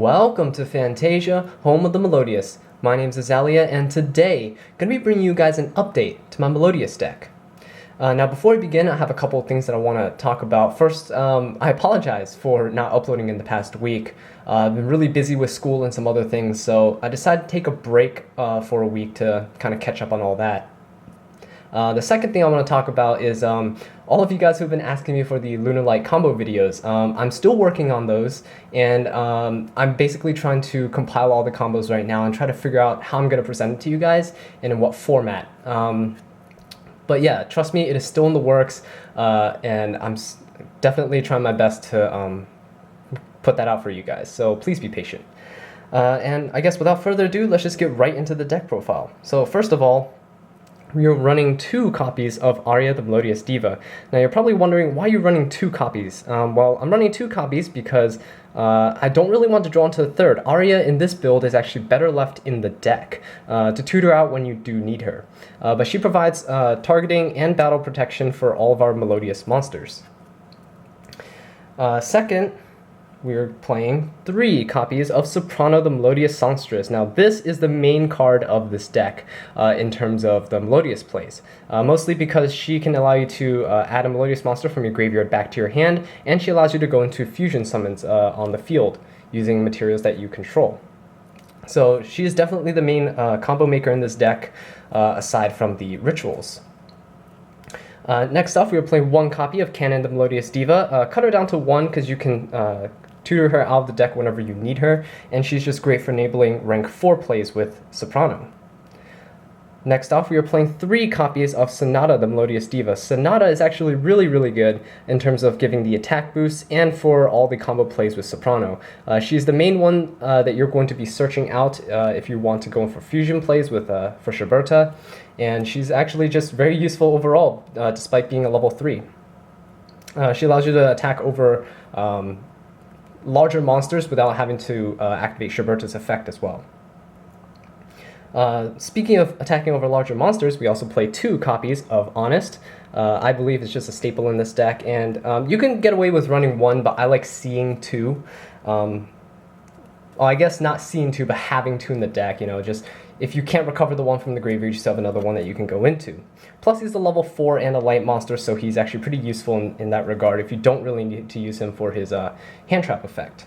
Welcome to Fantasia, home of the Melodious. My name's Azallea, and today I'm going to be bringing you guys an update to my Melodious deck. Now before we begin, I have a couple of things that I want to talk about. First, I apologize for not uploading in the past week. I've been really busy with school and some other things, so I decided to take a break for a week to kind of catch up on all that. The second thing I want to talk about is all of you guys who've been asking me for the Lunar Light combo videos. I'm still working on those, and I'm basically trying to compile all the combos right now and try to figure out how I'm going to present it to you guys and in what format. But yeah, trust me, it is still in the works, and I'm definitely trying my best to put that out for you guys, so please be patient. And I guess without further ado, let's just get right into the deck profile. So first of all, we are running 2 copies of Aria the Melodious Diva. Now you're probably wondering why you're running 2 copies. Well, I'm running 2 copies because I don't really want to draw into the third. Aria in this build is actually better left in the deck to tutor out when you do need her. But she provides targeting and battle protection for all of our Melodious monsters. Second, we're playing 3 copies of Soprano the Melodious Songstress. Now this is the main card of this deck in terms of the Melodious plays, mostly because she can allow you to add a Melodious monster from your graveyard back to your hand, and she allows you to go into fusion summons on the field using materials that you control. So she is definitely the main combo maker in this deck, aside from the rituals. Next off, we are playing 1 copy of Canon the Melodious Diva. Cut her down to 1 because you can tutor her out of the deck whenever you need her, and she's just great for enabling rank 4 plays with Soprano. Next off, we are playing 3 copies of Sonata the Melodious Diva. Sonata is actually really good in terms of giving the attack boost and for all the combo plays with Soprano. She's the main one that you're going to be searching out if you want to go in for fusion plays with for Shiberta, and she's actually just very useful overall despite being a level 3. She allows you to attack over larger monsters without having to activate Shiberta's effect as well. Speaking of attacking over larger monsters, we also play 2 copies of Honest. I believe it's just a staple in this deck, and you can get away with running 1, but I like seeing 2. Well, I guess not seeing 2, but having 2 in the deck, you know, just if you can't recover the 1 from the graveyard, you still have another 1 that you can go into. Plus, he's a level 4 and a light monster, so he's actually pretty useful in that regard if you don't really need to use him for his hand trap effect.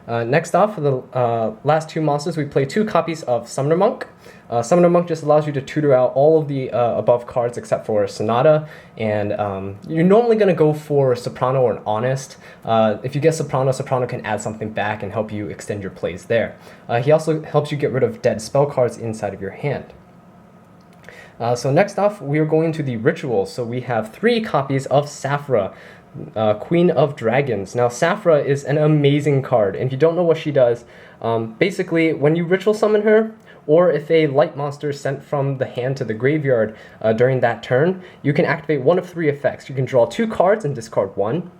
Next off, for the last 2 monsters, we play 2 copies of Summoner Monk. Summoner Monk just allows you to tutor out all of the above cards except for Sonata, and you're normally going to go for Soprano or an Honest. If you get Soprano, Soprano can add something back and help you extend your plays there. He also helps you get rid of dead spell cards inside of your hand. So next off, we are going to the rituals. So we have 3 copies of Saphra, Queen of Dragons. Now Saphra is an amazing card, and if you don't know what she does, basically when you ritual summon her, or if a light monster is sent from the hand to the graveyard during that turn, you can activate one of 3 effects. You can draw 2 cards and discard 1.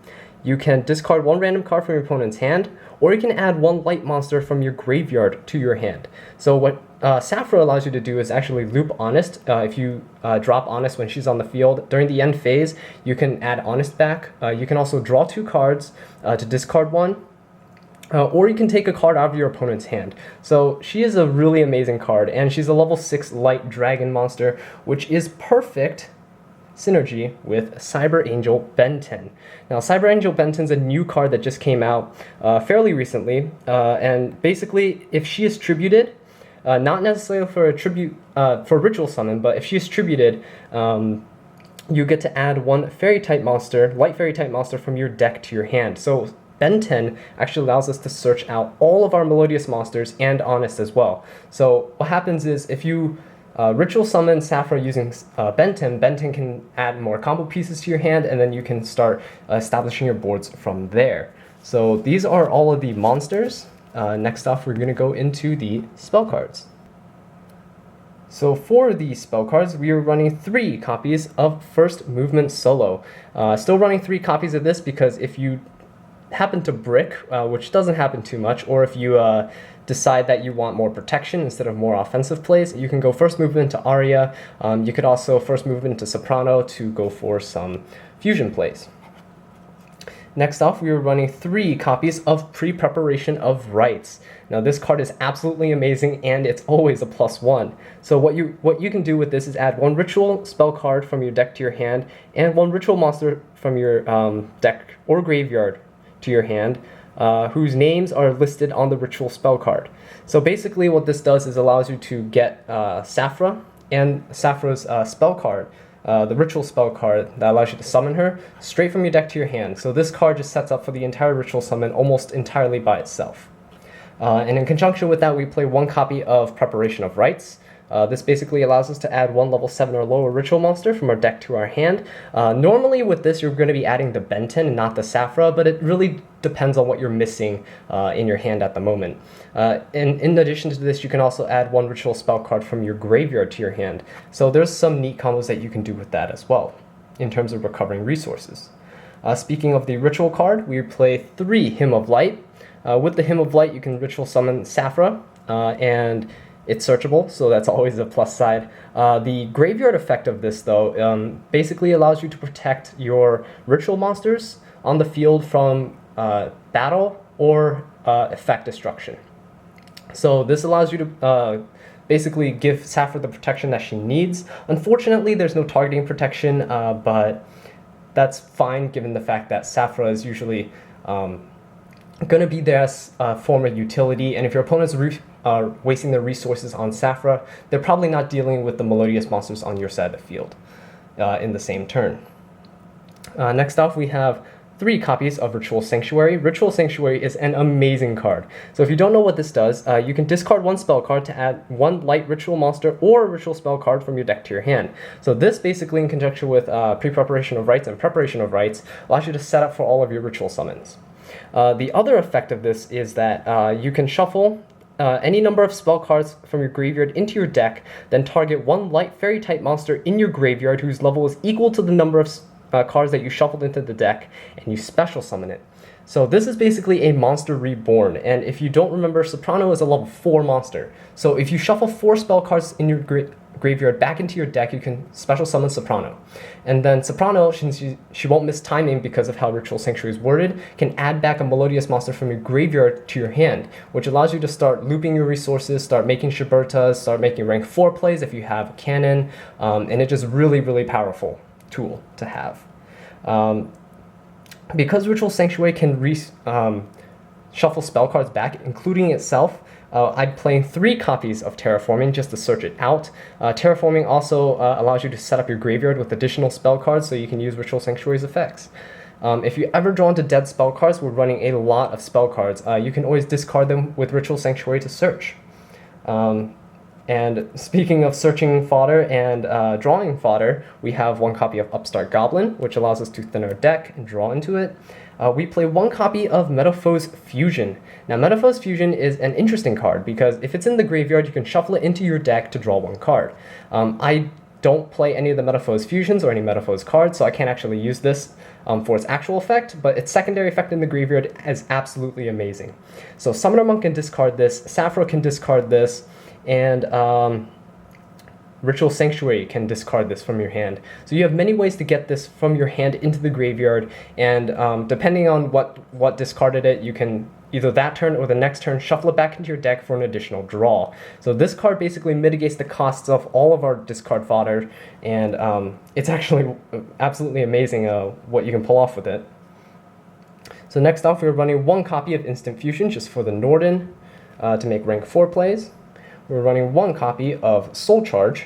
You can discard 1 random card from your opponent's hand, or you can add 1 light monster from your graveyard to your hand. So what Saphra allows you to do is actually loop Honest. If you drop Honest when she's on the field, during the end phase, you can add Honest back. You can also draw 2 cards to discard 1, or you can take a card out of your opponent's hand. So she is a really amazing card, and she's a level 6 light dragon monster, which is perfect synergy with Cyber Angel Ben 10. Now Cyber Angel Ben 10 is a new card that just came out fairly recently, and basically if she is tributed, not necessarily for a tribute for ritual summon, but if she is tributed, you get to add 1 fairy type monster, light fairy type monster from your deck to your hand. So Ben 10 actually allows us to search out all of our Melodious monsters and Honest as well. So what happens is if you ritual summon Saphra using Ben 10 can add more combo pieces to your hand, and then you can start establishing your boards from there. So these are all of the monsters. Next off, we're going to go into the spell cards. So for the spell cards, we are running 3 copies of First Movement Solo. Still running 3 copies of this because if you happen to brick, which doesn't happen too much, or if you decide that you want more protection instead of more offensive plays, you can go first movement to Aria. You could also first move into Soprano to go for some fusion plays. Next off, we were running 3 copies of Pre-Preparation of Rites. Now this card is absolutely amazing and it's always a +1. So what you can do with this is add 1 ritual spell card from your deck to your hand and 1 ritual monster from your deck or graveyard to your hand, whose names are listed on the ritual spell card. So basically what this does is allows you to get Saphra and Saphra's spell card, the ritual spell card that allows you to summon her straight from your deck to your hand. So this card just sets up for the entire ritual summon almost entirely by itself. And in conjunction with that, we play 1 copy of Preparation of Rites. This basically allows us to add 1 level 7 or lower ritual monster from our deck to our hand. Normally with this, you're going to be adding the Benton and not the Saphra, but it really depends on what you're missing in your hand at the moment. And in addition to this, you can also add 1 ritual spell card from your graveyard to your hand. So there's some neat combos that you can do with that as well, in terms of recovering resources. Speaking of the ritual card, we play 3 Hymn of Light. With the Hymn of Light, you can ritual summon Saphra, and it's searchable, so that's always a plus side. The graveyard effect of this, though, basically allows you to protect your ritual monsters on the field from battle or effect destruction. So this allows you to basically give Saphra the protection that she needs. Unfortunately, there's no targeting protection, but that's fine given the fact that Saphra is usually going to be there as a form of utility, and if your opponents are wasting their resources on Saphra, they're probably not dealing with the Melodious monsters on your side of the field in the same turn. Next off, we have 3 copies of Ritual Sanctuary. Ritual Sanctuary is an amazing card. So if you don't know what this does, you can discard 1 spell card to add 1 light ritual monster or a ritual spell card from your deck to your hand. So this basically, in conjunction with Pre-Preparation of Rites and Preparation of Rites, allows you to set up for all of your ritual summons. The other effect of this is that you can shuffle any number of spell cards from your graveyard into your deck, then target 1 light fairy type monster in your graveyard whose level is equal to the number of cards that you shuffled into the deck, and you special summon it. So this is basically a monster reborn, and if you don't remember, Soprano is a level 4 monster. So if you shuffle 4 spell cards in your graveyard back into your deck, you can special summon Soprano. And then Soprano, since she won't miss timing because of how Ritual Sanctuary is worded, can add back a Melodious monster from your graveyard to your hand, which allows you to start looping your resources, start making Shibertas, start making rank 4 plays if you have a cannon, and it's just really powerful tool to have. Because Ritual Sanctuary can shuffle spell cards back, including itself, I'm playing 3 copies of Terraforming just to search it out. Terraforming also allows you to set up your graveyard with additional spell cards so you can use Ritual Sanctuary's effects. If you ever drawn to dead spell cards, we're running a lot of spell cards. You can always discard them with Ritual Sanctuary to search. And speaking of searching fodder and drawing fodder, we have 1 copy of Upstart Goblin, which allows us to thin our deck and draw into it. We play 1 copy of Metaphors Fusion. Now, Metaphors Fusion is an interesting card because if it's in the graveyard, you can shuffle it into your deck to draw 1 card. I don't play any of the Metaphors Fusions or any Metaphors cards, so I can't actually use this for its actual effect, but its secondary effect in the graveyard is absolutely amazing. So Summoner Monk can discard this, Saphra can discard this, and Ritual Sanctuary can discard this from your hand. So you have many ways to get this from your hand into the graveyard, and depending on what discarded it, you can either that turn or the next turn shuffle it back into your deck for an additional draw. So this card basically mitigates the costs of all of our discard fodder, and it's actually absolutely amazing what you can pull off with it. So next off, we're running 1 copy of Instant Fusion just for the Norden to make rank 4 plays. We're running 1 copy of Soul Charge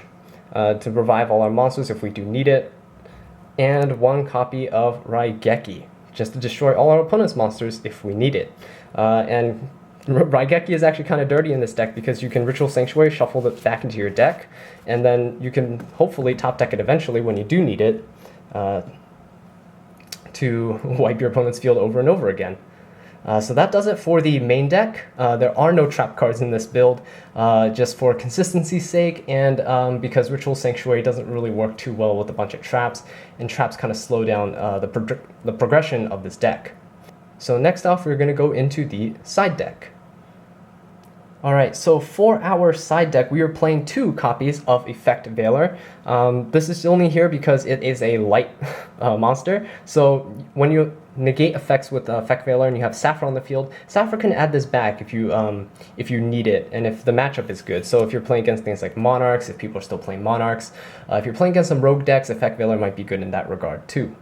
to revive all our monsters if we do need it, and 1 copy of Raigeki just to destroy all our opponent's monsters if we need it. And Raigeki is actually kind of dirty in this deck because you can Ritual Sanctuary, shuffle it back into your deck, and then you can hopefully top deck it eventually when you do need it to wipe your opponent's field over and over again. So that does it for the main deck. There are no trap cards in this build, just for consistency's sake, and because Ritual Sanctuary doesn't really work too well with a bunch of traps, and traps kind of slow down the progression of this deck. So next off, we're going to go into the side deck. Alright, so for our side deck, we are playing 2 copies of Effect Veiler. This is only here because it is a light monster. So when you negate effects with Effect Veiler and you have Sappho on the field, Sappho can add this back if you need it and if the matchup is good. So if you're playing against things like Monarchs, if people are still playing Monarchs, if you're playing against some rogue decks, Effect Veiler might be good in that regard too.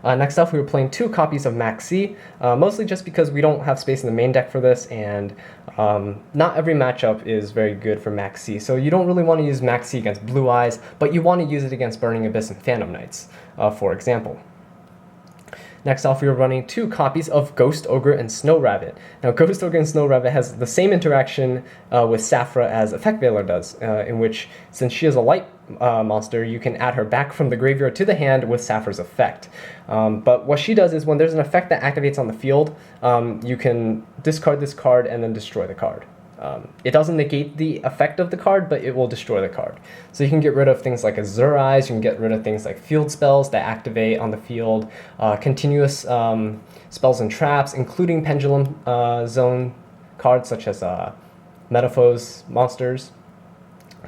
Next up, we were playing 2 copies of Maxi, mostly just because we don't have space in the main deck for this, and not every matchup is very good for Maxi. So you don't really want to use Maxi against Blue Eyes, but you want to use it against Burning Abyss and Phantom Knights, for example. Next off, we were running 2 copies of Ghost Ogre and Snow Rabbit. Now, Ghost Ogre and Snow Rabbit has the same interaction with Sappho as Effect Veiler does, in which, since she is a light monster, you can add her back from the graveyard to the hand with Sappho's effect. But what she does is when there's an effect that activates on the field, you can discard this card and then destroy the card. It doesn't negate the effect of the card, but it will destroy the card. So you can get rid of things like Azure Eyes, you can get rid of things like field spells that activate on the field, continuous spells and traps, including Pendulum Zone cards such as Metaphos monsters.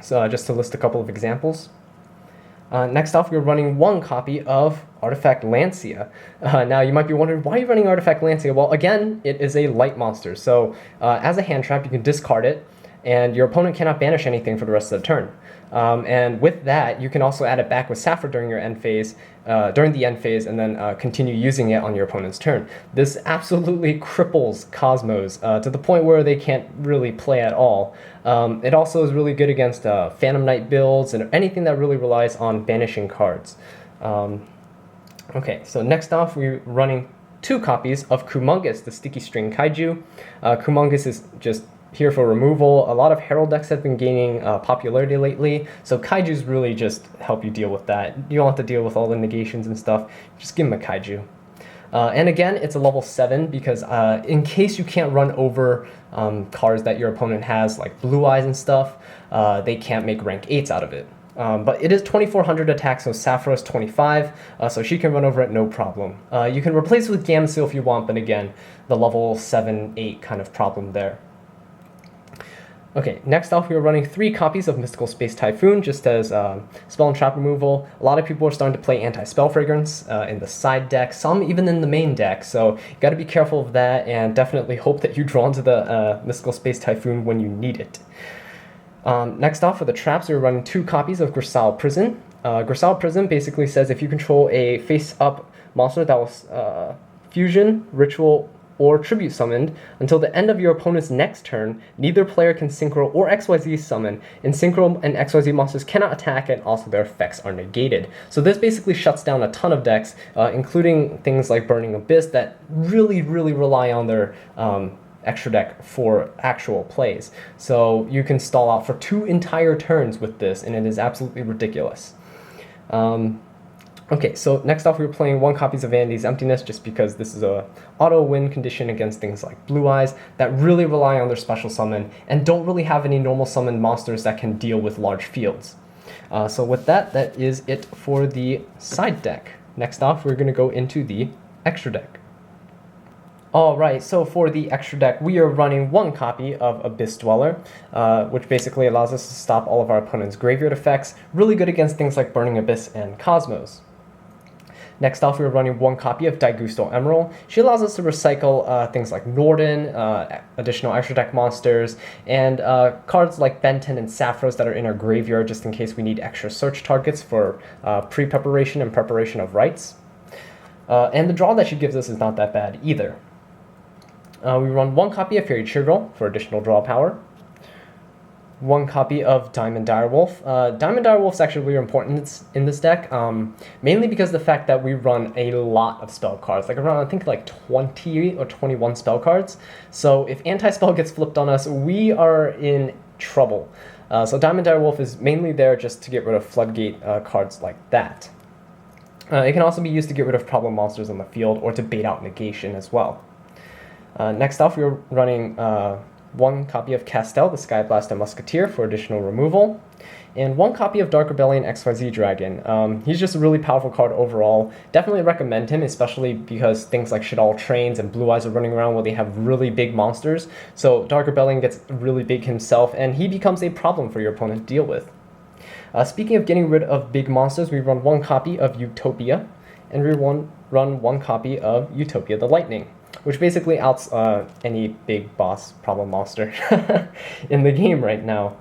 So just to list a couple of examples. Next off, we're running 1 copy of Artifact Lancia. Now, you might be wondering, why are you running Artifact Lancia? Well, again, it is a light monster, so as a hand trap, you can discard it, and your opponent cannot banish anything for the rest of the turn. And with that, you can also add it back with Sappho during your end phase, and then continue using it on your opponent's turn. This absolutely cripples Cosmos to the point where they can't really play at all. It also is really good against Phantom Knight builds and anything that really relies on banishing cards. Okay, so next off, we're running 2 copies of Kumungus, the Sticky String Kaiju. Kumungus is just here for removal. A lot of Herald decks have been gaining popularity lately, so Kaijus really just help you deal with that. You don't have to deal with all the negations and stuff. Just give them a Kaiju. And again, it's a level 7 because in case you can't run over cards that your opponent has, like Blue Eyes and stuff, they can't make rank 8s out of it. But it is 2400 attack, so Sappho is 25, so she can run over it no problem. You can replace it with Gamsil if you want, but again, the level 7, 8 kind of problem there. Okay, next off, we are running 3 copies of Mystical Space Typhoon, just as spell and trap removal. A lot of people are starting to play Anti-Spell Fragrance in the side deck, some even in the main deck, so you gotta be careful of that, and definitely hope that you draw into the Mystical Space Typhoon when you need it. Next off, for the traps, we're running 2 copies of Grisal Prison. Grisal Prison basically says if you control a face-up monster that was fusion, ritual, or tribute summoned, until the end of your opponent's next turn, neither player can Synchro or XYZ summon, and Synchro and XYZ monsters cannot attack, and also their effects are negated. So this basically shuts down a ton of decks, including things like Burning Abyss, that really rely on their extra deck for actual plays. So you can stall out for 2 entire turns with this, and it is absolutely ridiculous. Okay, so next off, we were playing 1 copies of Vanity's Emptiness, just because this is a auto win condition against things like Blue Eyes that really rely on their special summon and don't really have any normal summoned monsters that can deal with large fields. So with that, that is it for the side deck. Next off, we're going to go into the extra deck. Alright, so for the extra deck, we are running 1 copy of Abyss Dweller, which basically allows us to stop all of our opponent's graveyard effects, really good against things like Burning Abyss and Cosmos. Next off, we are running 1 copy of Daigusto Emerald. She allows us to recycle things like Norden, additional extra deck monsters, and cards like Benton and Sappho's that are in our graveyard just in case we need extra search targets for pre-preparation and preparation of rites. And the draw that she gives us is not that bad either. We run 1 copy of Fairy Cheergirl for additional draw power. 1 copy of Diamond Direwolf. Diamond Direwolf is actually really important in this deck, mainly because of the fact that we run a lot of spell cards, like around, I think, like 20 or 21 spell cards. So if Anti-Spell gets flipped on us, we are in trouble. So Diamond Direwolf is mainly there just to get rid of Floodgate cards like that. It can also be used to get rid of problem monsters on the field or to bait out negation as well. Next off, we're running 1 copy of Castel, the Skyblaster Musketeer, for additional removal, and 1 copy of Dark Rebellion XYZ Dragon. He's just a really powerful card overall. Definitely recommend him, especially because things like Shadal Trains and Blue Eyes are running around where they have really big monsters. So Dark Rebellion gets really big himself, and he becomes a problem for your opponent to deal with. Speaking of getting rid of big monsters, we run 1 copy of Utopia, and we run 1 copy of Utopia the Lightning, which basically outs any big boss problem monster in the game right now.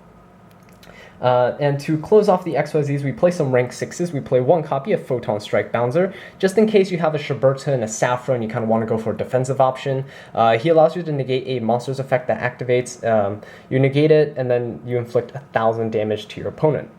And to close off the XYZs, we play some rank 6s. We play 1 copy of Photon Strike Bouncer, just in case you have a Shiberta and a Saffra and you kind of want to go for a defensive option. He allows you to negate a monster's effect that activates. You negate it, and then you inflict 1,000 damage to your opponent.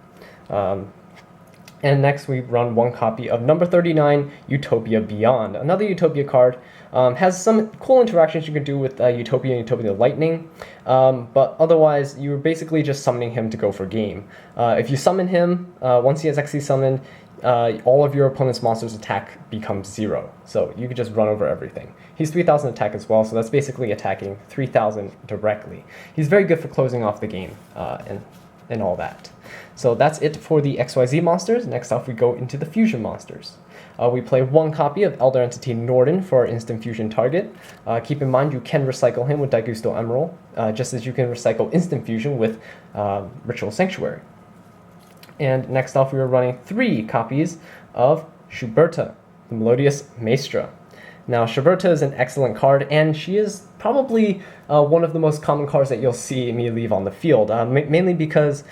And next we run 1 copy of number 39, Utopia Beyond. Another Utopia card. Has some cool interactions you can do with Utopia and Utopia Lightning, but otherwise you're basically just summoning him to go for game. If you summon him, once he has XC summoned, all of your opponent's monsters' attack becomes 0. So you can just run over everything. He's 3,000 attack as well, so that's basically attacking 3,000 directly. He's very good for closing off the game and all that. So that's it for the XYZ monsters. Next off we go into the fusion monsters. We play 1 copy of Elder Entity Norden for our instant fusion target. Keep in mind you can recycle him with Daigusto Emerald, just as you can recycle instant fusion with Ritual Sanctuary. And next off we are running 3 copies of Schuberta, the Melodious Maestra. Now Schuberta is an excellent card, and she is probably one of the most common cards that you'll see me leave on the field, mainly because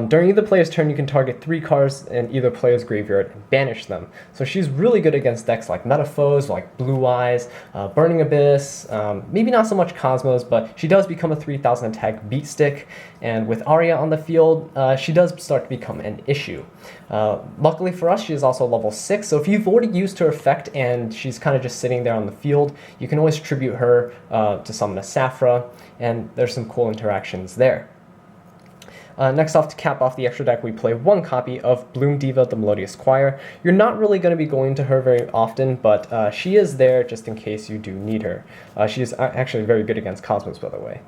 during either player's turn, you can target 3 cards in either player's graveyard and banish them. So she's really good against decks like Metaphors, like Blue Eyes, Burning Abyss, maybe not so much Cosmos, but she does become a 3,000 attack beat stick, and with Arya on the field, she does start to become an issue. Luckily for us, she is also level 6, so if you've already used her effect and she's kind of just sitting there on the field, you can always tribute her to summon a Saffra, and there's some cool interactions there. Next off, to cap off the extra deck, we play 1 copy of Bloom Diva, the Melodious Choir. You're not really going to be going to her very often, but she is there just in case you do need her. She is actually very good against Cosmos, by the way.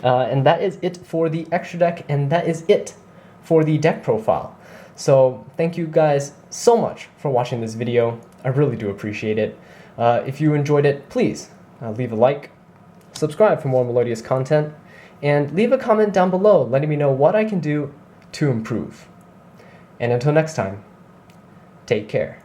And that is it for the extra deck, and that is it for the deck profile. So thank you guys so much for watching this video. I really do appreciate it. If you enjoyed it, please leave a like, subscribe for more Melodious content, and leave a comment down below letting me know what I can do to improve. And until next time, take care.